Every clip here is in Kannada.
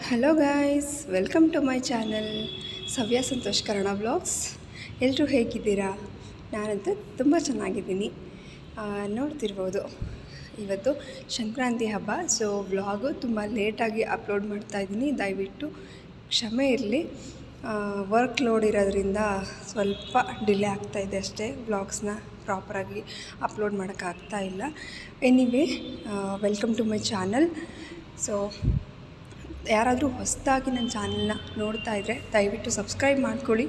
Hello guys, welcome to my channel Savya Santosh Kannada vlogs. ಎಲ್ಲರೂ ಹೇಗಿದ್ದೀರಾ? ನಾನಂತೂ ತುಂಬ ಚೆನ್ನಾಗಿದ್ದೀನಿ. ನೋಡ್ತಿರ್ಬೋದು, ಇವತ್ತು ಸಂಕ್ರಾಂತಿ ಹಬ್ಬ. ಸೊ ವ್ಲಾಗು ತುಂಬ ಲೇಟಾಗಿ ಅಪ್ಲೋಡ್ ಮಾಡ್ತಾಯಿದ್ದೀನಿ, ದಯವಿಟ್ಟು ಕ್ಷಮೆ ಇರಲಿ. ವರ್ಕ್ ಲೋಡ್ ಇರೋದ್ರಿಂದ ಸ್ವಲ್ಪ ಡಿಲೇ ಆಗ್ತಾಯಿದೆ ಅಷ್ಟೇ. ವ್ಲಾಗ್ಸ್ನ ಪ್ರಾಪರಾಗಿ ಅಪ್ಲೋಡ್ ಮಾಡೋಕ್ಕಾಗ್ತಾ ಇಲ್ಲ. Anyway, welcome to my channel. So ಯಾರಾದರೂ ಹೊಸದಾಗಿ ನನ್ನ ಚಾನಲ್ನ ನೋಡ್ತಾ ಇದ್ದರೆ ದಯವಿಟ್ಟು ಸಬ್ಸ್ಕ್ರೈಬ್ ಮಾಡ್ಕೊಳ್ಳಿ,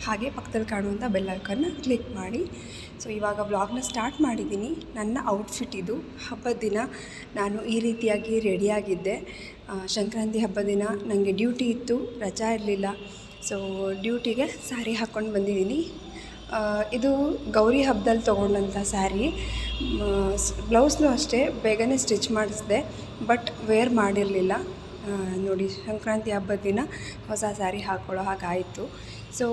ಹಾಗೆ ಪಕ್ಕದಲ್ಲಿ ಕಾಣುವಂಥ ಬೆಲ್ ಐಕಾನ್ನ ಕ್ಲಿಕ್ ಮಾಡಿ. ಸೊ ಇವಾಗ ವ್ಲಾಗ್ನ ಸ್ಟಾರ್ಟ್ ಮಾಡಿದ್ದೀನಿ. ನನ್ನ ಔಟ್ಫಿಟ್ ಇದು. ಹಬ್ಬದ ದಿನ ನಾನು ಈ ರೀತಿಯಾಗಿ ರೆಡಿಯಾಗಿದ್ದೆ. ಸಂಕ್ರಾಂತಿ ಹಬ್ಬದ ದಿನ ನನಗೆ ಡ್ಯೂಟಿ ಇತ್ತು, ರಜಾ ಇರಲಿಲ್ಲ. ಸೊ ಡ್ಯೂಟಿಗೆ ಸ್ಯಾರಿ ಹಾಕ್ಕೊಂಡು ಬಂದಿದ್ದೀನಿ. ಇದು ಗೌರಿ ಹಬ್ಬದಲ್ಲಿ ತೊಗೊಂಡಂಥ ಸ್ಯಾರಿ. ಬ್ಲೌಸ್ನೂ ಅಷ್ಟೇ ಬೇಗನೆ ಸ್ಟಿಚ್ ಮಾಡಿಸಿದೆ, ಬಟ್ ವೇರ್ ಮಾಡಿರಲಿಲ್ಲ. ನೋಡಿ, ಸಂಕ್ರಾಂತಿ ಹಬ್ಬದ ದಿನ ಹೊಸ ಸ್ಯಾರಿ ಹಾಕ್ಕೊಳ್ಳೋ ಹಾಗಾಯಿತು. ಸೊ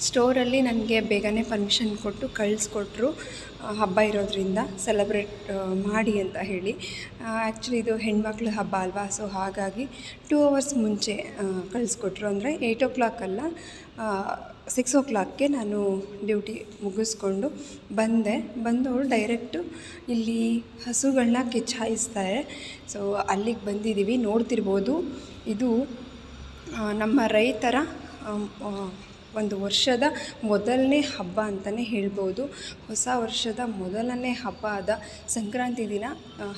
ಸ್ಟೋರಲ್ಲಿ ನನಗೆ ಬೇಗನೆ ಪರ್ಮಿಷನ್ ಕೊಟ್ಟು ಕಳಿಸ್ಕೊಟ್ರು, ಹಬ್ಬ ಇರೋದ್ರಿಂದ ಸೆಲೆಬ್ರೇಟ್ ಮಾಡಿ ಅಂತ ಹೇಳಿ. ಆ್ಯಕ್ಚುಲಿ ಇದು ಹೆಣ್ಮಕ್ಳ ಹಬ್ಬ ಅಲ್ವಾ, ಸೊ ಹಾಗಾಗಿ 2 ಅವರ್ಸ್ ಮುಂಚೆ ಕಳಿಸ್ಕೊಟ್ರು. ಅಂದರೆ 8 o'clock ಅಲ್ಲ, 6 o'clockಗೆ ನಾನು ಡ್ಯೂಟಿ ಮುಗಿಸ್ಕೊಂಡು ಬಂದು ಡೈರೆಕ್ಟು ಇಲ್ಲಿ ಹಸುಗಳನ್ನ ಕಿಚ್ಚಾಯಿಸ್ತಾರೆ. ಸೊ ಅಲ್ಲಿಗೆ ಬಂದಿದ್ದೀವಿ. ನೋಡ್ತಿರ್ಬೋದು, ಇದು ನಮ್ಮ ರೈತರ ಒಂದು ವರ್ಷದ ಮೊದಲನೇ ಹಬ್ಬ ಅಂತಲೇ ಹೇಳ್ಬೋದು. ಹೊಸ ವರ್ಷದ ಮೊದಲನೇ ಹಬ್ಬ ಆದ ಸಂಕ್ರಾಂತಿ ದಿನ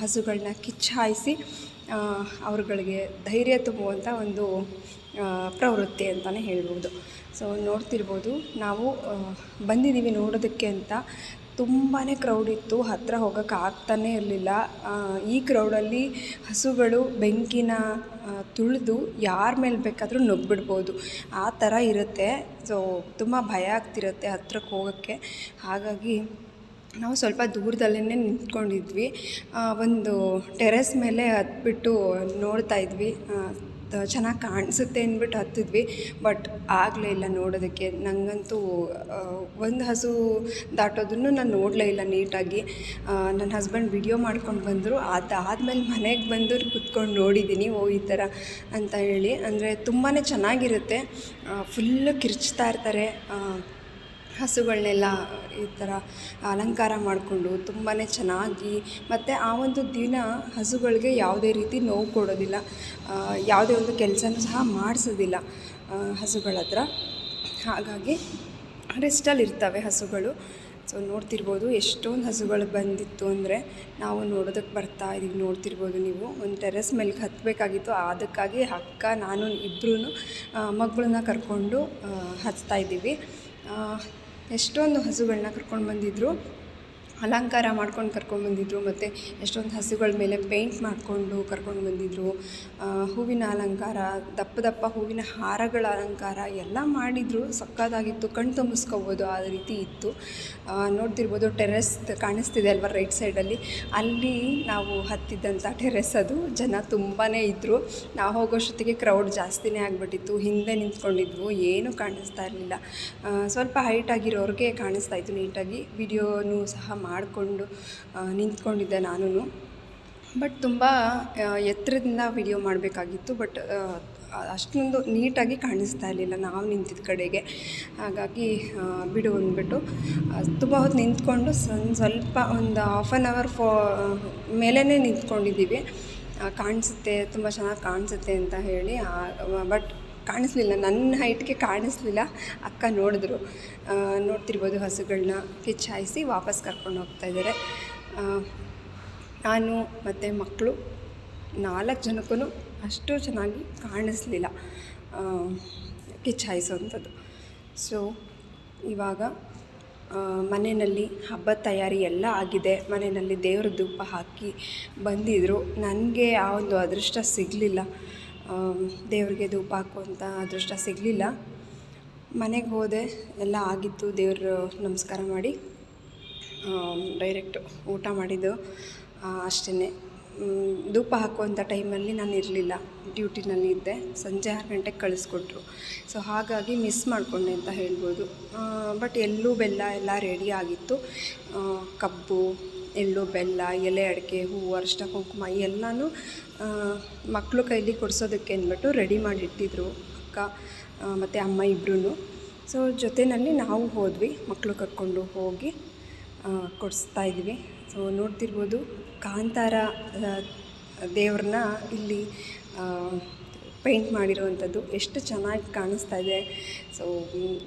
ಹಸುಗಳನ್ನ ಕಿಚ್ಚಾಯಿಸಿ ಅವ್ರುಗಳಿಗೆ ಧೈರ್ಯ ತುಂಬುವಂಥ ಒಂದು ಪ್ರವೃತ್ತಿ ಅಂತಲೇ ಹೇಳ್ಬೋದು. ಸೊ ನೋಡ್ತಿರ್ಬೋದು, ನಾವು ಬಂದಿದ್ದೀವಿ ನೋಡೋದಕ್ಕೆ ಅಂತ. ತುಂಬಾ ಕ್ರೌಡ್ ಇತ್ತು, ಹತ್ತಿರ ಹೋಗೋಕ್ಕೆ ಆಗ್ತಾನೇ ಇರಲಿಲ್ಲ. ಈ ಕ್ರೌಡಲ್ಲಿ ಹಸುಗಳು ಬೆಂಕಿನ ತುಳಿದು ಯಾರ ಮೇಲೆ ಬೇಕಾದರೂ ನುಗ್ಗಿಬಿಡ್ಬೋದು, ಆ ಥರ ಇರುತ್ತೆ. ಸೊ ತುಂಬ ಭಯ ಆಗ್ತಿರುತ್ತೆ ಹತ್ರಕ್ಕೆ ಹೋಗೋಕ್ಕೆ. ಹಾಗಾಗಿ ನಾವು ಸ್ವಲ್ಪ ದೂರದಲ್ಲೇ ನಿಂತ್ಕೊಂಡಿದ್ವಿ. ಒಂದು ಟೆರೆಸ್ ಮೇಲೆ ಹತ್ಬಿಟ್ಟು ನೋಡ್ತಾಯಿದ್ವಿ, ಚೆನ್ನಾಗಿ ಕಾಣಿಸುತ್ತೆ ಅಂದ್ಬಿಟ್ಟು ಹತ್ತಿದ್ವಿ. ಬಟ್ ಆಗಲೇ ಇಲ್ಲ ನೋಡೋದಕ್ಕೆ. ನನಗಂತೂ ಒಂದು ಹಸು ದಾಟೋದನ್ನು ನಾನು ನೋಡಲೇ ಇಲ್ಲ ನೀಟಾಗಿ. ನನ್ನ ಹಸ್ಬೆಂಡ್ ವಿಡಿಯೋ ಮಾಡ್ಕೊಂಡು ಬಂದರು. ಅದಾದಮೇಲೆ ಮನೆಗೆ ಬಂದು ಕುತ್ಕೊಂಡು ನೋಡಿದ್ದೀನಿ, ಈ ಥರ ಅಂತ ಹೇಳಿ. ಅಂದರೆ ತುಂಬಾ ಚೆನ್ನಾಗಿರುತ್ತೆ. ಫುಲ್ಲು ಕಿರ್ಚ್ತಾ ಇರ್ತಾರೆ ಹಸುಗಳನ್ನೆಲ್ಲ ಈ ಥರ ಅಲಂಕಾರ ಮಾಡಿಕೊಂಡು ತುಂಬಾ ಚೆನ್ನಾಗಿ. ಮತ್ತು ಆ ಒಂದು ದಿನ ಹಸುಗಳಿಗೆ ಯಾವುದೇ ರೀತಿ ನೋವು ಕೊಡೋದಿಲ್ಲ, ಯಾವುದೇ ಒಂದು ಕೆಲಸನೂ ಸಹ ಮಾಡಿಸೋದಿಲ್ಲ ಹಸುಗಳ ಹತ್ರ. ಹಾಗಾಗಿ ರೆಸ್ಟಲ್ಲಿ ಇರ್ತವೆ ಹಸುಗಳು. ಸೊ ನೋಡ್ತಿರ್ಬೋದು, ಎಷ್ಟೊಂದು ಹಸುಗಳು ಬಂದಿತ್ತು ಅಂದರೆ ನಾವು ನೋಡೋದಕ್ಕೆ ಬರ್ತಾಯಿದ್ದೀವಿ. ನೋಡ್ತಿರ್ಬೋದು ನೀವು, ಒಂದು ಟೆರೆಸ್ ಮೇಲೆ ಹತ್ತಬೇಕಾಗಿತ್ತು. ಅದಕ್ಕಾಗಿ ಅಕ್ಕ ನಾನು ಇಬ್ಬರೂ ಮಗಳನ್ನ ಕರ್ಕೊಂಡು ಹತ್ತಾಯಿದ್ದೀವಿ. ಎಷ್ಟೊಂದು ಹಸುಗಳನ್ನ ಕರ್ಕೊಂಡು ಬಂದಿದ್ದರು, ಅಲಂಕಾರ ಮಾಡ್ಕೊಂಡು ಕರ್ಕೊಂಡ್ಬಂದಿದ್ರು. ಮತ್ತು ಎಷ್ಟೊಂದು ಹಸುಗಳ ಮೇಲೆ ಪೇಂಟ್ ಮಾಡಿಕೊಂಡು ಕರ್ಕೊಂಡು ಬಂದಿದ್ದರು. ಹೂವಿನ ಅಲಂಕಾರ, ದಪ್ಪ ದಪ್ಪ ಹೂವಿನ ಹಾರಗಳ ಅಲಂಕಾರ ಎಲ್ಲ ಮಾಡಿದರು. ಸಕ್ಕತ್ತಾಗಿತ್ತು, ಕಣ್ಣು ತುಂಬಿಸ್ಕೋಬೋದು ಆ ರೀತಿ ಇತ್ತು. ನೋಡ್ತಿರ್ಬೋದು, ಟೆರೆಸ್ ಕಾಣಿಸ್ತಿದೆ ಅಲ್ವ ರೈಟ್ ಸೈಡಲ್ಲಿ, ಅಲ್ಲಿ ನಾವು ಹತ್ತಿದ್ದಂಥ ಟೆರೆಸ್ ಅದು. ಜನ ತುಂಬಾ ಇದ್ದರು. ನಾವು ಹೋಗೋಷ್ಟೊತ್ತಿಗೆ ಕ್ರೌಡ್ ಜಾಸ್ತಿನೇ ಆಗಿಬಿಟ್ಟಿತ್ತು. ಹಿಂದೆ ನಿಂತ್ಕೊಂಡಿದ್ವು, ಏನೂ ಕಾಣಿಸ್ತಾ ಇರಲಿಲ್ಲ. ಸ್ವಲ್ಪ ಹೈಟ್ ಆಗಿರೋರಿಗೆ ಕಾಣಿಸ್ತಾಯಿತ್ತು ನೀಟಾಗಿ. ವಿಡಿಯೋನೂ ಸಹ ಮಾಡಿಕೊಂಡು ನಿಂತ್ಕೊಂಡಿದ್ದೆ ನಾನು. ಬಟ್ ತುಂಬ ಎತ್ತರದಿಂದ ವಿಡಿಯೋ ಮಾಡಬೇಕಾಗಿತ್ತು, ಬಟ್ ಅಷ್ಟೊಂದು ನೀಟಾಗಿ ಕಾಣಿಸ್ತಾ ಇರಲಿಲ್ಲ ನಾವು ನಿಂತಿದ್ದ ಕಡೆಗೆ. ಹಾಗಾಗಿ ಬಿಡು ಅಂದ್ಬಿಟ್ಟು ತುಂಬ ಹೊತ್ತು ನಿಂತ್ಕೊಂಡು ಸ್ವಲ್ಪ ಒಂದು ಹಾಫ್ ಆನ್ ಅವರ್ ಮೇಲೇ ನಿಂತ್ಕೊಂಡಿದ್ದೀವಿ. ಕಾಣಿಸುತ್ತೆ, ತುಂಬ ಚೆನ್ನಾಗಿ ಕಾಣಿಸುತ್ತೆ ಅಂತ ಹೇಳಿ. ಬಟ್ ಕಾಣಿಸ್ಲಿಲ್ಲ, ನನ್ನ ಹೈಟ್ಗೆ ಕಾಣಿಸ್ಲಿಲ್ಲ. ಅಕ್ಕ ನೋಡಿದ್ರು. ನೋಡ್ತಿರ್ಬೋದು, ಹಸುಗಳನ್ನ ಕಿಚ್ಚಾಯಿಸಿ ವಾಪಸ್ ಕರ್ಕೊಂಡು ಹೋಗ್ತಾಯಿದ್ದಾರೆ. ನಾನು ಮತ್ತು ಮಕ್ಕಳು 4 ಜನಕ್ಕೂ ಅಷ್ಟು ಚೆನ್ನಾಗಿ ಕಾಣಿಸ್ಲಿಲ್ಲ ಕಿಚ್ಚಾಯಿಸೋವಂಥದ್ದು. ಸೊ ಇವಾಗ ಮನೆಯಲ್ಲಿ ಹಬ್ಬದ ತಯಾರಿ ಎಲ್ಲ ಆಗಿದೆ. ಮನೆಯಲ್ಲಿ ದೇವ್ರ ಧೂಪ ಹಾಕಿ ಬಂದಿದ್ದರು. ನನಗೆ ಆ ಒಂದು ಅದೃಷ್ಟ ಸಿಗಲಿಲ್ಲ, ದೇವ್ರಿಗೆ ಧೂಪ ಹಾಕುವಂಥ ಅದೃಷ್ಟ ಸಿಗಲಿಲ್ಲ. ಮನೆಗೆ ಹೋದೆ, ಎಲ್ಲ ಆಗಿತ್ತು. ದೇವ್ರ ನಮಸ್ಕಾರ ಮಾಡಿ ಡೈರೆಕ್ಟ್ ಊಟ ಮಾಡಿದ್ದು ಅಷ್ಟೇ. ಧೂಪ ಹಾಕುವಂಥ ಟೈಮಲ್ಲಿ ನಾನು ಇರಲಿಲ್ಲ, ಡ್ಯೂಟಿನಲ್ಲಿ ಇದ್ದೆ. ಸಂಜೆ 6 ಗಂಟೆಗೆ ಕಳಿಸ್ಕೊಟ್ರು. ಸೊ ಹಾಗಾಗಿ ಮಿಸ್ ಮಾಡಿಕೊಂಡೆ ಅಂತ ಹೇಳ್ಬೋದು. ಬಟ್ ಎಳ್ಳು ಬೆಲ್ಲ ಎಲ್ಲ ರೆಡಿ ಆಗಿತ್ತು. ಕಬ್ಬು ಎಳ್ಳು ಬೆಲ್ಲ ಎಲೆ ಅಡಿಕೆ ಹೂವು ಅರಿಶಿನ ಕುಂಕುಮ ಎಲ್ಲನೂ ಮಕ್ಕಳು ಕೈಲಿ ಕೊಡಿಸೋದಕ್ಕೆ ಅಂದ್ಬಿಟ್ಟು ರೆಡಿ ಮಾಡಿಟ್ಟಿದ್ರು ಅಕ್ಕ ಮತ್ತು ಅಮ್ಮ ಇಬ್ಬರೂ. ಸೊ ಜೊತೆಯಲ್ಲಿ ನಾವು ಹೋದ್ವಿ, ಮಕ್ಕಳು ಕರ್ಕೊಂಡು ಹೋಗಿ ಕೊಡಿಸ್ತಾಯಿದ್ವಿ. ಸೊ ನೋಡ್ತಿರ್ಬೋದು ಕಾಂತಾರ ದೇವ್ರನ್ನ ಇಲ್ಲಿ ಪೇಂಟ್ ಮಾಡಿರೋವಂಥದ್ದು ಎಷ್ಟು ಚೆನ್ನಾಗಿ ಕಾಣಿಸ್ತಾ ಇದೆ. ಸೊ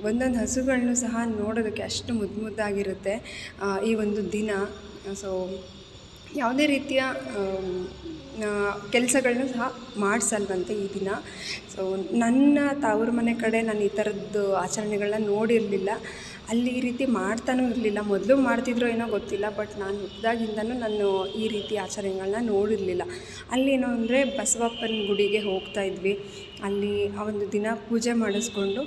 ಒಂದೊಂದು ಹಸುಗಳನ್ನು ಸಹ ನೋಡೋದಕ್ಕೆ ಅಷ್ಟು ಮುದ್ದಾಗಿರುತ್ತೆ ಈ ಒಂದು ದಿನ. ಸೊ ಯಾವುದೇ ರೀತಿಯ ಕೆಲಸಗಳನ್ನ ಸಹ ಮಾಡಿಸಲ್ವಂತೆ ಈ ದಿನ. ಸೊ ನನ್ನ ತವ್ರ ಮನೆ ಕಡೆ ನಾನು ಈ ಥರದ್ದು ಆಚರಣೆಗಳನ್ನ ನೋಡಿರಲಿಲ್ಲ, ಅಲ್ಲಿ ಈ ರೀತಿ ಮಾಡ್ತಾನೂ ಇರಲಿಲ್ಲ. ಮೊದಲು ಮಾಡ್ತಿದ್ರೋ ಏನೋ ಗೊತ್ತಿಲ್ಲ, ಬಟ್ ನಾನು ಹುಟ್ಟಿದಾಗಿಂದನೂ ನಾನು ಈ ರೀತಿ ಆಚರಣೆಗಳನ್ನ ನೋಡಿರಲಿಲ್ಲ. ಅಲ್ಲೇನು ಅಂದರೆ ಬಸವಪ್ಪನ ಗುಡಿಗೆ ಹೋಗ್ತಾಯಿದ್ವಿ. ಅಲ್ಲಿ ಆ ಒಂದು ದಿನ ಪೂಜೆ ಮಾಡಿಸ್ಕೊಂಡು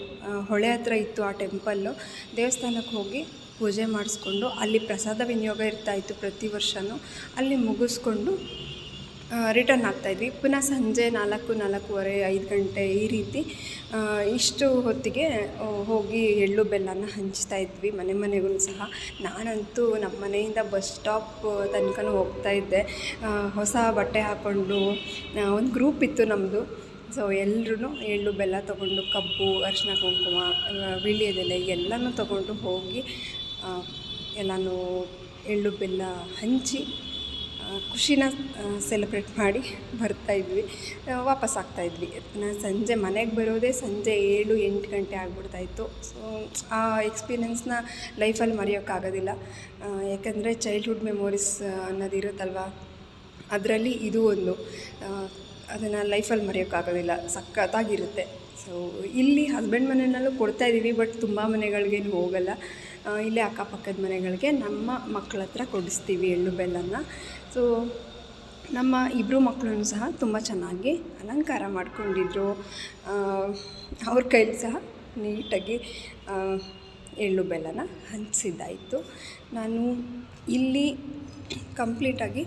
ಹೊಳೆ ಹತ್ರ ಇತ್ತು ಆ ಟೆಂಪಲ್ಲು, ದೇವಸ್ಥಾನಕ್ಕೆ ಹೋಗಿ ಪೂಜೆ ಮಾಡಿಸ್ಕೊಂಡು ಅಲ್ಲಿ ಪ್ರಸಾದ ವಿನಿಯೋಗ ಇರ್ತಾಯಿತ್ತು ಪ್ರತಿ ವರ್ಷವೂ. ಅಲ್ಲಿ ಮುಗಿಸ್ಕೊಂಡು ರಿಟರ್ನ್ ಆಗ್ತಾಯಿದ್ವಿ. ಪುನಃ ಸಂಜೆ 4-4:30, 5 ಗಂಟೆ ಈ ರೀತಿ ಇಷ್ಟು ಹೊತ್ತಿಗೆ ಹೋಗಿ ಎಳ್ಳು ಬೆಲ್ಲನ ಹಂಚ್ತಾಯಿದ್ವಿ ಮನೆ ಮನೆಗೂ ಸಹ. ನಾನಂತೂ ನಮ್ಮ ಮನೆಯಿಂದ ಬಸ್ ಸ್ಟಾಪ್ ತನಕನೂ ಹೋಗ್ತಾಯಿದ್ದೆ ಹೊಸ ಬಟ್ಟೆ ಹಾಕ್ಕೊಂಡು. ಒಂದು ಗ್ರೂಪ್ ಇತ್ತು ನಮ್ಮದು. ಸೊ ಎಲ್ಲರೂ ಎಳ್ಳು ಬೆಲ್ಲ ತೊಗೊಂಡು, ಕಬ್ಬು, ಅರಿಶಿನ ಕುಂಕುಮ, ವೀಳ್ಯದೆಲೆ ಎಲ್ಲನೂ ತೊಗೊಂಡು ಹೋಗಿ ಎಲ್ಲನೂ ಎಳ್ಳು ಬೆಲ್ಲ ಹಂಚಿ ಖುಷಿನ ಸೆಲೆಬ್ರೇಟ್ ಮಾಡಿ ಬರ್ತಾಯಿದ್ವಿ, ವಾಪಸ್ ಆಗ್ತಾಯಿದ್ವಿ. ಸಂಜೆ ಮನೆಗೆ ಬರೋದೇ ಸಂಜೆ 7-8 ಗಂಟೆ ಆಗಿಬಿಡ್ತಾಯಿತ್ತು. ಸೊ ಆ ಎಕ್ಸ್ಪೀರಿಯೆನ್ಸ್ನ ಲೈಫಲ್ಲಿ ಮರೆಯೋಕ್ಕಾಗೋದಿಲ್ಲ. ಯಾಕಂದರೆ ಚೈಲ್ಡ್ಹುಡ್ ಮೆಮೊರೀಸ್ ಅನ್ನೋದಿರುತ್ತಲ್ವ, ಅದರಲ್ಲಿ ಇದು ಒಂದು. ಅದನ್ನು ಲೈಫಲ್ಲಿ ಮರೆಯೋಕ್ಕಾಗೋದಿಲ್ಲ, ಸಖತ್ತಾಗಿರುತ್ತೆ. ಸೊ ಇಲ್ಲಿ ಹಸ್ಬೆಂಡ್ ಮನೆಯಲ್ಲೂ ಕೊಡ್ತಾಯಿದ್ದೀವಿ, ಬಟ್ ತುಂಬ ಮನೆಗಳಿಗೇನು ಹೋಗಲ್ಲ. ಇಲ್ಲೇ ಅಕ್ಕಪಕ್ಕದ ಮನೆಗಳಿಗೆ ನಮ್ಮ ಮಕ್ಕಳ ಹತ್ರ ಕೊಡಿಸ್ತೀವಿ ಎಳ್ಳು ಬೆಲ್ಲನ. ಸೊ ನಮ್ಮ ಇಬ್ಬರು ಮಕ್ಕಳನ್ನು ಸಹ ತುಂಬ ಚೆನ್ನಾಗಿ ಅಲಂಕಾರ ಮಾಡ್ಕೊಂಡಿದ್ರು. ಅವ್ರ ಕೈಲಿ ಸಹ ನೀಟಾಗಿ ಎಳ್ಳು ಬೆಲ್ಲನ ಹಂಚಿದ್ದಾಯಿತು. ನಾನು ಇಲ್ಲಿ ಕಂಪ್ಲೀಟಾಗಿ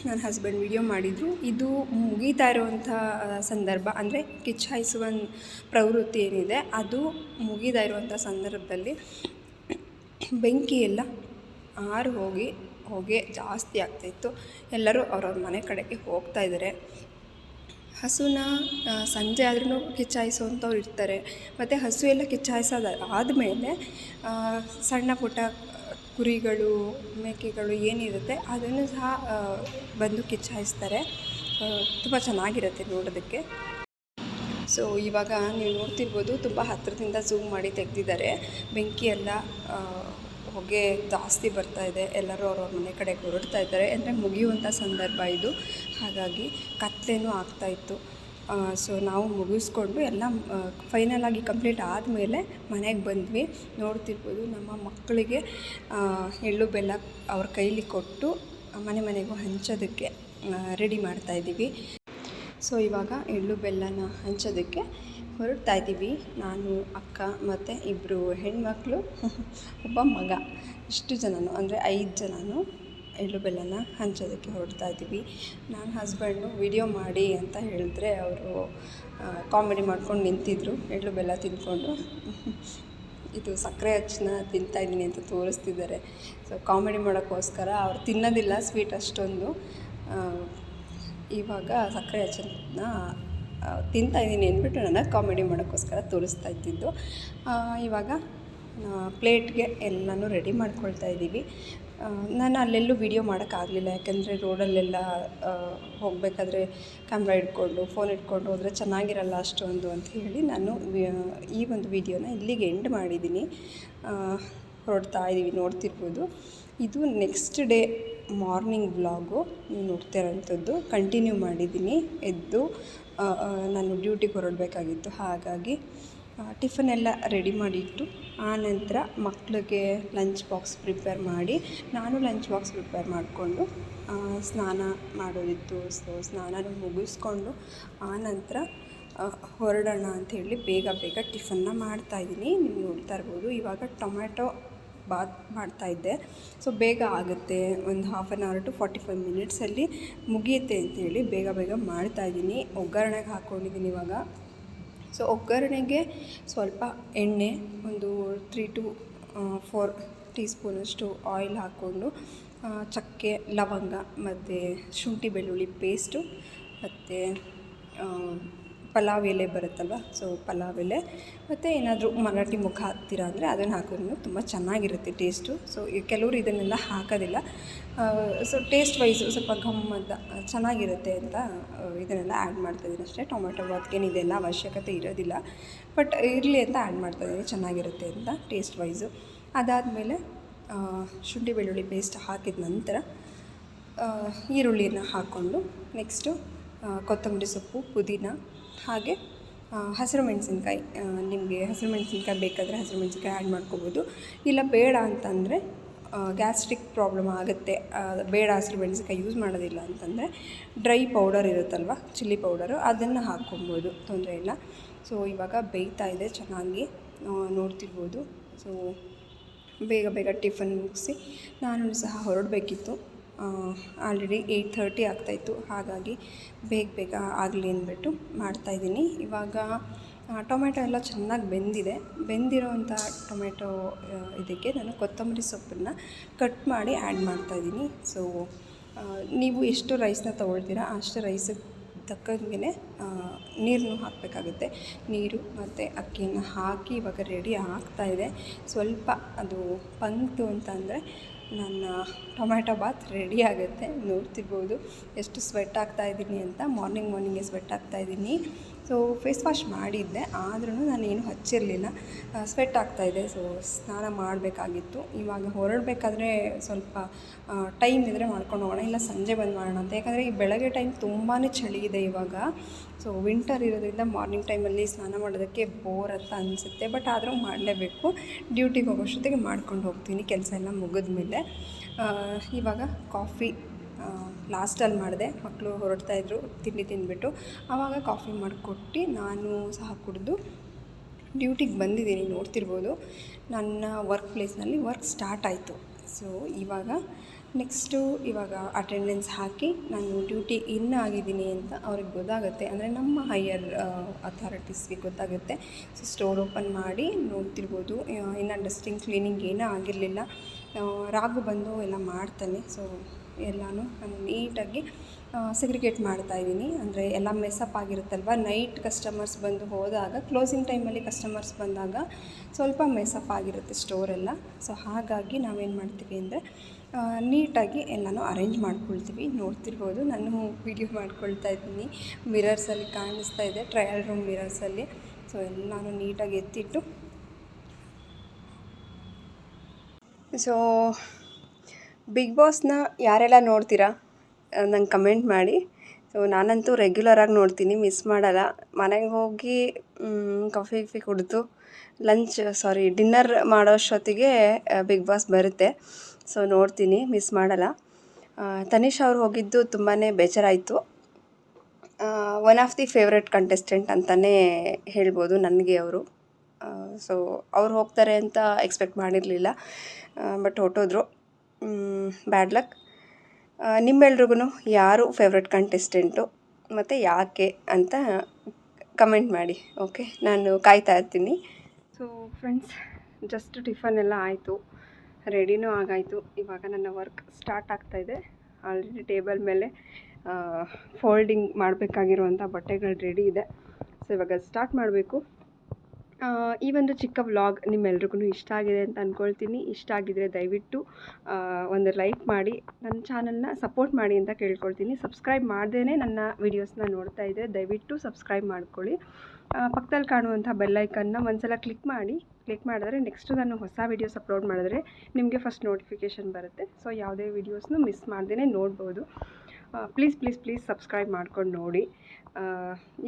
ನನ್ನ ಹಸ್ಬೆಂಡ್ ವಿಡಿಯೋ ಮಾಡಿದರು. ಇದು ಮುಗೀತಾ ಇರುವಂಥ ಸಂದರ್ಭ, ಅಂದರೆ ಕಿಚ್ಚು ಹಾಯಿಸುವ ಪ್ರವೃತ್ತಿ ಏನಿದೆ ಅದು ಮುಗಿತಾ ಇರುವಂಥ ಸಂದರ್ಭದಲ್ಲಿ ಬೆಂಕಿ ಎಲ್ಲ ಆರು ಹೋಗಿ ಹೊಗೆ ಜಾಸ್ತಿ ಆಗ್ತಾಯಿತ್ತು. ಎಲ್ಲರೂ ಅವ್ರವ್ರ ಮನೆ ಕಡೆಗೆ ಹೋಗ್ತಾಯಿದ್ದಾರೆ. ಹಸುನ ಸಂಜೆ ಆದ್ರೂ ಕಿಚ್ಚಾಯಿಸೋವಂಥವ್ರು ಇರ್ತಾರೆ. ಮತ್ತು ಹಸು ಎಲ್ಲ ಕಿಚ್ಚಾಯಿಸೋದು ಆದಮೇಲೆ ಸಣ್ಣ ಪುಟ್ಟ ಕುರಿಗಳು, ಮೇಕೆಗಳು ಏನಿರುತ್ತೆ ಅದನ್ನು ಸಹ ಬಂದು ಕಿಚ್ಚಾಯಿಸ್ತಾರೆ. ತುಂಬ ಚೆನ್ನಾಗಿರುತ್ತೆ ನೋಡೋದಕ್ಕೆ. ಸೊ ಇವಾಗ ನೀವು ನೋಡ್ತಿರ್ಬೋದು, ತುಂಬ ಹತ್ತಿರದಿಂದ ಝೂಮ್ ಮಾಡಿ ತೆಗೆದಿದ್ದಾರೆ. ಬೆಂಕಿ ಎಲ್ಲ ಹೊಗೆ ಜಾಸ್ತಿ ಬರ್ತಾಯಿದೆ. ಎಲ್ಲರೂ ಅವ್ರವ್ರ ಮನೆ ಕಡೆ ಹೊರಡ್ತಾ ಇದ್ದಾರೆ. ಅಂದರೆ ಮುಗಿಯುವಂಥ ಸಂದರ್ಭ ಇದು, ಹಾಗಾಗಿ ಕತ್ಲೇನೂ ಆಗ್ತಾಯಿತ್ತು. ಸೊ ನಾವು ಮುಗಿಸ್ಕೊಂಡು ಎಲ್ಲ ಫೈನಲಾಗಿ ಕಂಪ್ಲೀಟ್ ಆದಮೇಲೆ ಮನೆಗೆ ಬಂದ್ವಿ. ನೋಡ್ತಿರ್ಬೋದು ನಮ್ಮ ಮಕ್ಕಳಿಗೆ ಎಳ್ಳು ಬೆಲ್ಲ ಅವ್ರ ಕೈಲಿ ಕೊಟ್ಟು ಮನೆ ಮನೆಗೂ ಹಂಚೋದಕ್ಕೆ ರೆಡಿ ಮಾಡ್ತಾಯಿದ್ದೀವಿ. ಸೊ ಇವಾಗ ಎಳ್ಳು ಬೆಲ್ಲನ ಹಂಚೋದಕ್ಕೆ ಹೊರಡ್ತಾ ಇದ್ದೀವಿ. ನಾನು, ಅಕ್ಕ ಮತ್ತು ಇಬ್ಬರು ಹೆಣ್ಮಕ್ಳು, ಒಬ್ಬ ಮಗ, ಇಷ್ಟು ಜನನು ಅಂದರೆ 5 ಜನನು ಎಳ್ಳು ಬೆಲ್ಲನ ಹಂಚೋದಕ್ಕೆ ಹೊರಡ್ತಾ ಇದ್ದೀವಿ. ನಾನು ಹಸ್ಬೆಂಡು ವಿಡಿಯೋ ಮಾಡಿ ಅಂತ ಹೇಳಿದ್ರೆ ಅವರು ಕಾಮಿಡಿ ಮಾಡ್ಕೊಂಡು ನಿಂತಿದ್ದರು ಎಳ್ಳು ಬೆಲ್ಲ ತಿಂದ್ಕೊಂಡು. ಇದು ಸಕ್ಕರೆ ಅಚ್ಚನ್ನ ತಿಂತಾಯಿದ್ದೀನಿ ಅಂತ ತೋರಿಸ್ತಿದ್ದಾರೆ. ಸೊ ಕಾಮಿಡಿ ಮಾಡೋಕ್ಕೋಸ್ಕರ ಅವ್ರು ತಿನ್ನೋದಿಲ್ಲ ಸ್ವೀಟ್ ಅಷ್ಟೊಂದು. ಇವಾಗ ಸಕ್ಕರೆ ಅಚ್ಚನ್ನ ತಿಂತಾಯಿದ್ದೀನಿ ಅಂದ್ಬಿಟ್ಟು ನನಗೆ ಕಾಮಿಡಿ ಮಾಡೋಕ್ಕೋಸ್ಕರ ತೋರಿಸ್ತಾ ಇದ್ದಿದ್ದು. ಇವಾಗ ಪ್ಲೇಟ್ಗೆ ಎಲ್ಲನೂ ರೆಡಿ ಮಾಡ್ಕೊಳ್ತಾ ಇದ್ದೀವಿ. ನಾನು ಅಲ್ಲೆಲ್ಲೂ ವೀಡಿಯೋ ಮಾಡೋಕ್ಕಾಗಲಿಲ್ಲ, ಯಾಕೆಂದರೆ ರೋಡಲ್ಲೆಲ್ಲ ಹೋಗಬೇಕಾದ್ರೆ ಕ್ಯಾಮ್ರಾ ಇಟ್ಕೊಂಡು ಫೋನ್ ಇಟ್ಕೊಂಡು ಹೋದರೆ ಚೆನ್ನಾಗಿರಲ್ಲ ಅಷ್ಟೊಂದು ಅಂತ ಹೇಳಿ ನಾನು ಈ ಒಂದು ವೀಡಿಯೋನ ಇಲ್ಲಿಗೆ ಎಂಡ್ ಮಾಡಿದ್ದೀನಿ. ಹೊರಡ್ತಾ ಇದ್ದೀವಿ, ನೋಡ್ತಿರ್ಬೋದು. ಇದು ನೆಕ್ಸ್ಟ್ ಡೇ ಮಾರ್ನಿಂಗ್ ವ್ಲಾಗು ನೀವು ನೋಡ್ತಾ ಇರೋಂಥದ್ದು. ಕಂಟಿನ್ಯೂ ಮಾಡಿದ್ದೀನಿ. ಎದ್ದು ನಾನು ಡ್ಯೂಟಿಗೆ ಹೊರಡಬೇಕಾಗಿತ್ತು, ಹಾಗಾಗಿ ಟಿಫನ್ ಎಲ್ಲ ರೆಡಿ ಮಾಡಿಟ್ಟು ಆನಂತರ ಮಕ್ಕಳಿಗೆ ಲಂಚ್ ಬಾಕ್ಸ್ ಪ್ರಿಪೇರ್ ಮಾಡಿ ನಾನು ಲಂಚ್ ಬಾಕ್ಸ್ ಪ್ರಿಪೇರ್ ಮಾಡಿಕೊಂಡು ಸ್ನಾನ ಮಾಡೋದಿತ್ತು. ಸೊ ಸ್ನಾನ ಮುಗಿಸ್ಕೊಂಡು ಆನಂತರ ಹೊರಡೋಣ ಅಂಥೇಳಿ ಬೇಗ ಟಿಫನ್ನ ಮಾಡ್ತಾಯಿದ್ದೀನಿ. ನೀವು ನೋಡ್ತಾ ಇರ್ಬೋದು. ಇವಾಗ ಟೊಮ್ಯಾಟೊ ಬಾತ್ ಮಾಡ್ತಾಯಿದ್ದೆ. ಸೊ ಬೇಗ ಆಗುತ್ತೆ, ಒಂದು 1/2 hour to 45 minutesಲ್ಲಿ ಮುಗಿಯುತ್ತೆ ಅಂಥೇಳಿ ಬೇಗ ಮಾಡ್ತಾಯಿದ್ದೀನಿ. ಒಗ್ಗರಣೆಗೆ ಹಾಕ್ಕೊಂಡಿದ್ದೀನಿ ಇವಾಗ. ಸೊ ಒಗ್ಗರಣೆಗೆ ಸ್ವಲ್ಪ ಎಣ್ಣೆ, ಒಂದು 3 to 4 ಟೀ ಸ್ಪೂನಷ್ಟು ಆಯಿಲ್ ಹಾಕ್ಕೊಂಡು ಚಕ್ಕೆ, ಲವಂಗ ಮತ್ತು ಶುಂಠಿ ಬೆಳ್ಳುಳ್ಳಿ ಪೇಸ್ಟು ಮತ್ತು ಪಲಾವ್ ಎಲೆ ಬರುತ್ತಲ್ವ, ಸೊ ಪಲಾವ್ ಎಲೆ ಮತ್ತು ಏನಾದರೂ ಮರಾಠಿ ಮುಖ ಹಾಕ್ತೀರಾ ಅಂದರೆ ಅದನ್ನು ಹಾಕಿದ್ರು ತುಂಬ ಚೆನ್ನಾಗಿರುತ್ತೆ ಟೇಸ್ಟು. ಸೊ ಕೆಲವರು ಇದನ್ನೆಲ್ಲ ಹಾಕೋದಿಲ್ಲ. ಸೊ ಟೇಸ್ಟ್ ವೈಸು ಸ್ವಲ್ಪ ಘಮ್ ಅಂತ ಚೆನ್ನಾಗಿರುತ್ತೆ ಅಂತ ಇದನ್ನೆಲ್ಲ ಆ್ಯಡ್ ಮಾಡ್ತಾಯಿದ್ದೀನಿ ಅಷ್ಟೇ. ಟೊಮೆಟೊ ಬಾತ್ಗೇನು ಇದೆಲ್ಲ ಅವಶ್ಯಕತೆ ಇರೋದಿಲ್ಲ, ಬಟ್ ಇರಲಿ ಅಂತ ಆ್ಯಡ್ ಮಾಡ್ತಾಯಿದ್ದೀನಿ, ಚೆನ್ನಾಗಿರುತ್ತೆ ಅಂತ ಟೇಸ್ಟ್ ವೈಸು. ಅದಾದಮೇಲೆ ಶುಂಠಿ ಬೆಳ್ಳುಳ್ಳಿ ಪೇಸ್ಟ್ ಹಾಕಿದ ನಂತರ ಈರುಳ್ಳಿನ ಹಾಕ್ಕೊಂಡು ನೆಕ್ಸ್ಟು ಕೊತ್ತಂಬರಿ ಸೊಪ್ಪು, ಪುದೀನ, ಹಾಗೆ ಹಸಿರು ಮೆಣಸಿನ್ಕಾಯಿ. ನಿಮಗೆ ಹಸಿರು ಮೆಣಸಿನ್ಕಾಯಿ ಬೇಕಾದರೆ ಹಸಿರು ಮೆಣಸಿನ್ಕಾಯಿ ಆ್ಯಡ್ ಮಾಡ್ಕೋಬೋದು. ಇಲ್ಲ ಬೇಡ ಅಂತಂದರೆ ಗ್ಯಾಸ್ಟ್ರಿಕ್ ಪ್ರಾಬ್ಲಮ್ ಆಗುತ್ತೆ, ಬೇಡ ಹಸಿರು ಮೆಣಸಿನ್ಕಾಯಿ ಯೂಸ್ ಮಾಡೋದಿಲ್ಲ ಅಂತಂದರೆ ಡ್ರೈ ಪೌಡರ್ ಇರುತ್ತಲ್ವ, ಚಿಲ್ಲಿ ಪೌಡರು, ಅದನ್ನು ಹಾಕ್ಕೊಬೋದು, ತೊಂದರೆ ಇಲ್ಲ. ಸೊ ಇವಾಗ ಬೇಯ್ತಾ ಇದೆ ಚೆನ್ನಾಗಿ, ನೋಡ್ತಿರ್ಬೋದು. ಸೊ ಬೇಗ ಬೇಗ ಟಿಫನ್ ಮುಗಿಸಿ ನಾನು ಸಹ ಹೊರಡಬೇಕಿತ್ತು. ಆಲ್ರೆಡಿ 8:30 ಆಗ್ತಾಯಿತ್ತು, ಹಾಗಾಗಿ ಬೇಗ ಆಗಲಿ ಅಂದ್ಬಿಟ್ಟು ಮಾಡ್ತಾಯಿದ್ದೀನಿ. ಇವಾಗ ಟೊಮೆಟೊ ಎಲ್ಲ ಚೆನ್ನಾಗಿ ಬೆಂದಿರೋವಂಥ ಟೊಮೆಟೊ ಇದಕ್ಕೆ ನಾನು ಕೊತ್ತಂಬರಿ ಸೊಪ್ಪನ್ನು ಕಟ್ ಮಾಡಿ ಆ್ಯಡ್ ಮಾಡ್ತಾಯಿದ್ದೀನಿ. ಸೊ ನೀವು ಎಷ್ಟು ರೈಸನ್ನ ತೊಗೊಳ್ತೀರಾ ಅಷ್ಟು ರೈಸಿಗೆ ತಕ್ಕಂಗೆ ನೀರನ್ನು ಹಾಕಬೇಕಾಗುತ್ತೆ. ನೀರು ಮತ್ತು ಅಕ್ಕಿಯನ್ನು ಹಾಕಿ ಇವಾಗ ರೆಡಿ ಆಗ್ತಾಯಿದೆ. ಸ್ವಲ್ಪ ಅದು ಪಂಕ್ತು ಅಂತ ಅಂದರೆ ನನ್ನ ಟೊಮ್ಯಾಟೊ ಬಾತ್ ರೆಡಿ ಆಗುತ್ತೆ. ನೋಡ್ತಿರ್ಬೋದು ಎಷ್ಟು ಸ್ವೆಟ್ ಆಗ್ತಾಯಿದ್ದೀನಿ ಅಂತ. ಮಾರ್ನಿಂಗೇ ಸ್ವೆಟ್ ಆಗ್ತಾಯಿದ್ದೀನಿ. ಸೊ ಫೇಸ್ ವಾಶ್ ಮಾಡಿದ್ದೆ, ಆದ್ರೂ ನಾನೇನು ಹಚ್ಚಿರಲಿಲ್ಲ, ಸ್ವೆಟ್ ಆಗ್ತಾಯಿದೆ. ಸೊ ಸ್ನಾನ ಮಾಡಬೇಕಾಗಿತ್ತು. ಇವಾಗ ಹೊರಡಬೇಕಾದ್ರೆ ಸ್ವಲ್ಪ ಟೈಮ್ ಇದ್ದರೆ ಮಾಡ್ಕೊಂಡು ಹೋಗೋಣ, ಇಲ್ಲ ಸಂಜೆ ಬಂದು ಮಾಡೋಣ ಅಂತ. ಯಾಕಂದರೆ ಈ ಬೆಳಗ್ಗೆ ಟೈಮ್ ತುಂಬಾ ಚಳಿ ಇದೆ ಇವಾಗ. ಸೊ ವಿಂಟರ್ ಇರೋದ್ರಿಂದ ಮಾರ್ನಿಂಗ್ ಟೈಮಲ್ಲಿ ಸ್ನಾನ ಮಾಡೋದಕ್ಕೆ ಬೋರ್ ಅಂತ ಅನಿಸುತ್ತೆ, ಬಟ್ ಆದರೂ ಮಾಡಲೇಬೇಕು. ಡ್ಯೂಟಿಗೆ ಹೋಗೋಷ್ಟೊತ್ತಿಗೆ ಮಾಡ್ಕೊಂಡು ಹೋಗ್ತೀನಿ ಕೆಲಸ ಎಲ್ಲ ಮುಗಿದ್ಮೇಲೆ. ಇವಾಗ ಕಾಫಿ ಲಾಸ್ಟಲ್ಲಿ ಮಾಡಿದೆ, ಮಕ್ಕಳು ಹೊರಡ್ತಾಯಿದ್ರು ತಿಂಡಿ ತಿಂದುಬಿಟ್ಟು, ಆವಾಗ ಕಾಫಿ ಮಾಡಿಕೊಟ್ಟು ನಾನು ಸಹ ಕುಡಿದು ಡ್ಯೂಟಿಗೆ ಬಂದಿದ್ದೀನಿ. ನೋಡ್ತಿರ್ಬೋದು ನನ್ನ ವರ್ಕ್ ಪ್ಲೇಸ್ನಲ್ಲಿ ವರ್ಕ್ ಸ್ಟಾರ್ಟ್ ಆಯಿತು. ಸೊ ಇವಾಗ ಅಟೆಂಡೆನ್ಸ್ ಹಾಕಿ ನಾನು ಡ್ಯೂಟಿ ಇನ್ ಆಗಿದ್ದೀನಿ ಅಂತ ಅವ್ರಿಗೆ ಗೊತ್ತಾಗುತ್ತೆ, ಅಂದರೆ ನಮ್ಮ ಹೈಯರ್ ಅಥಾರಿಟೀಸ್ಗೆ ಗೊತ್ತಾಗುತ್ತೆ. ಸೊ ಸ್ಟೋರ್ ಓಪನ್ ಮಾಡಿ ನೋಡ್ತಿರ್ಬೋದು, ಇನ್ನು ಡಸ್ಟಿಂಗ್ ಕ್ಲೀನಿಂಗ್ ಏನೂ ಆಗಿರಲಿಲ್ಲ. ರಾಘು ಬಂದು ಎಲ್ಲ ಮಾಡ್ತಾನೆ. ಸೊ ಎಲ್ಲನೂ ನಾನು ನೀಟಾಗಿ ಸೆಗ್ರಿಗೇಟ್ ಮಾಡ್ತಾಯಿದ್ದೀನಿ. ಅಂದರೆ ಎಲ್ಲ ಮೆಸಪ್ ಆಗಿರುತ್ತಲ್ವ, ನೈಟ್ ಕಸ್ಟಮರ್ಸ್ ಬಂದು ಹೋದಾಗ, ಕ್ಲೋಸಿಂಗ್ ಟೈಮಲ್ಲಿ ಕಸ್ಟಮರ್ಸ್ ಬಂದಾಗ ಸ್ವಲ್ಪ ಮೆಸಪ್ ಆಗಿರುತ್ತೆ ಸ್ಟೋರೆಲ್ಲ. ಸೊ ಹಾಗಾಗಿ ನಾವೇನು ಮಾಡ್ತೀವಿ ಅಂದರೆ ನೀಟಾಗಿ ಎಲ್ಲನೂ ಅರೇಂಜ್ ಮಾಡ್ಕೊಳ್ತೀವಿ. ನೋಡ್ತಿರ್ಬೋದು ನಾನು ವೀಡಿಯೋ ಮಾಡ್ಕೊಳ್ತಾ ಇದ್ದೀನಿ, ಮಿರರ್ಸಲ್ಲಿ ಕಾಣಿಸ್ತಾ ಇದೆ, ಟ್ರಯಲ್ ರೂಮ್ ಮಿರರ್ಸಲ್ಲಿ. ಸೊ ಎಲ್ಲನೂ ನೀಟಾಗಿ ಎತ್ತಿಟ್ಟು, ಸೊ ಬಿಗ್ ಬಾಸ್ನ ಯಾರೆಲ್ಲ ನೋಡ್ತೀರಾ ನಂಗೆ ಕಮೆಂಟ್ ಮಾಡಿ. ಸೊ ನಾನಂತೂ ರೆಗ್ಯುಲರಾಗಿ ನೋಡ್ತೀನಿ, ಮಿಸ್ ಮಾಡಲ್ಲ. ಮನೆಗೆ ಹೋಗಿ ಕಾಫಿ ಕುಡಿದು ಡಿನ್ನರ್ ಮಾಡೋಷ್ಟೊತ್ತಿಗೆ ಬಿಗ್ ಬಾಸ್ ಬರುತ್ತೆ. ಸೊ ನೋಡ್ತೀನಿ, ಮಿಸ್ ಮಾಡಲ್ಲ. ತನಿಷ್ ಅವ್ರು ಹೋಗಿದ್ದು ತುಂಬಾ ಬೇಜಾರಾಯಿತು. One of the favourite contestant ಅಂತಲೇ ಹೇಳ್ಬೋದು ನನಗೆ ಅವರು. ಸೊ ಅವ್ರು ಹೋಗ್ತಾರೆ ಅಂತ ಎಕ್ಸ್ಪೆಕ್ಟ್ ಮಾಡಿರಲಿಲ್ಲ, ಬಟ್ ಹೊರಟೋದ್ರು. Bad luck. ನಿಮ್ಮೆಲ್ರಿಗೂ ಯಾರು ಫೇವ್ರೆಟ್ ಕಂಟೆಸ್ಟೆಂಟು ಮತ್ತು ಯಾಕೆ ಅಂತ ಕಮೆಂಟ್ ಮಾಡಿ. ಓಕೆ, ನಾನು ಕಾಯ್ತಾ ಇರ್ತೀನಿ. ಸೊ ಫ್ರೆಂಡ್ಸ್, ಜಸ್ಟ್ ಟಿಫನ್ ಎಲ್ಲ ಆಯಿತು, ರೆಡಿನೂ ಆಗಾಯಿತು. ಇವಾಗ ನನ್ನ ವರ್ಕ್ ಸ್ಟಾರ್ಟ್ ಆಗ್ತಾಯಿದೆ. ಆಲ್ರೆಡಿ ಟೇಬಲ್ ಮೇಲೆ ಫೋಲ್ಡಿಂಗ್ ಮಾಡಬೇಕಾಗಿರುವಂಥ ಬಟ್ಟೆಗಳು ರೆಡಿ ಇದೆ. ಸೊ ಇವಾಗ ಸ್ಟಾರ್ಟ್ ಮಾಡಬೇಕು. ಈ ಒಂದು ಚಿಕ್ಕ ವ್ಲಾಗ್ ನಿಮ್ಮೆಲ್ರಿಗೂ ಇಷ್ಟ ಆಗಿದೆ ಅಂತ ಅಂದ್ಕೊಳ್ತೀನಿ. ಇಷ್ಟ ಆಗಿದರೆ ದಯವಿಟ್ಟು ಒಂದು ಲೈಕ್ ಮಾಡಿ, ನನ್ನ ಚಾನಲ್ನ ಸಪೋರ್ಟ್ ಮಾಡಿ ಅಂತ ಕೇಳ್ಕೊಳ್ತೀನಿ. ಸಬ್ಸ್ಕ್ರೈಬ್ ಮಾಡದೇ ನನ್ನ ವೀಡಿಯೋಸ್ನ ನೋಡ್ತಾ ಇದ್ದರೆ ದಯವಿಟ್ಟು ಸಬ್ಸ್ಕ್ರೈಬ್ ಮಾಡ್ಕೊಳ್ಳಿ. ಪಕ್ಕದಲ್ಲಿ ಕಾಣುವಂಥ ಬೆಲ್ಲೈಕನ್ನ ಒಂದ್ಸಲ ಕ್ಲಿಕ್ ಮಾಡಿದ್ರೆ ನೆಕ್ಸ್ಟು ನಾನು ಹೊಸ ವೀಡಿಯೋಸ್ ಅಪ್ಲೋಡ್ ಮಾಡಿದ್ರೆ ನಿಮಗೆ ಫಸ್ಟ್ ನೋಟಿಫಿಕೇಷನ್ ಬರುತ್ತೆ. ಸೊ ಯಾವುದೇ ವೀಡಿಯೋಸ್ನು ಮಿಸ್ ಮಾಡ್ದೇ ನೋಡ್ಬೋದು. ಪ್ಲೀಸ್ ಸಬ್ಸ್ಕ್ರೈಬ್ ಮಾಡ್ಕೊಂಡು ನೋಡಿ.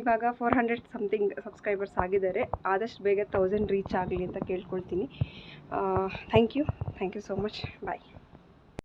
ಇವಾಗ 400 ಸಮಥಿಂಗ್ ಸಬ್ಸ್ಕ್ರೈಬರ್ಸ್ ಆಗಿದ್ದಾರೆ. ಆದಷ್ಟು ಬೇಗ 1000 ರೀಚ್ ಆಗಲಿ ಅಂತ ಕೇಳ್ಕೊಳ್ತೀನಿ. Thank you so much. Bye.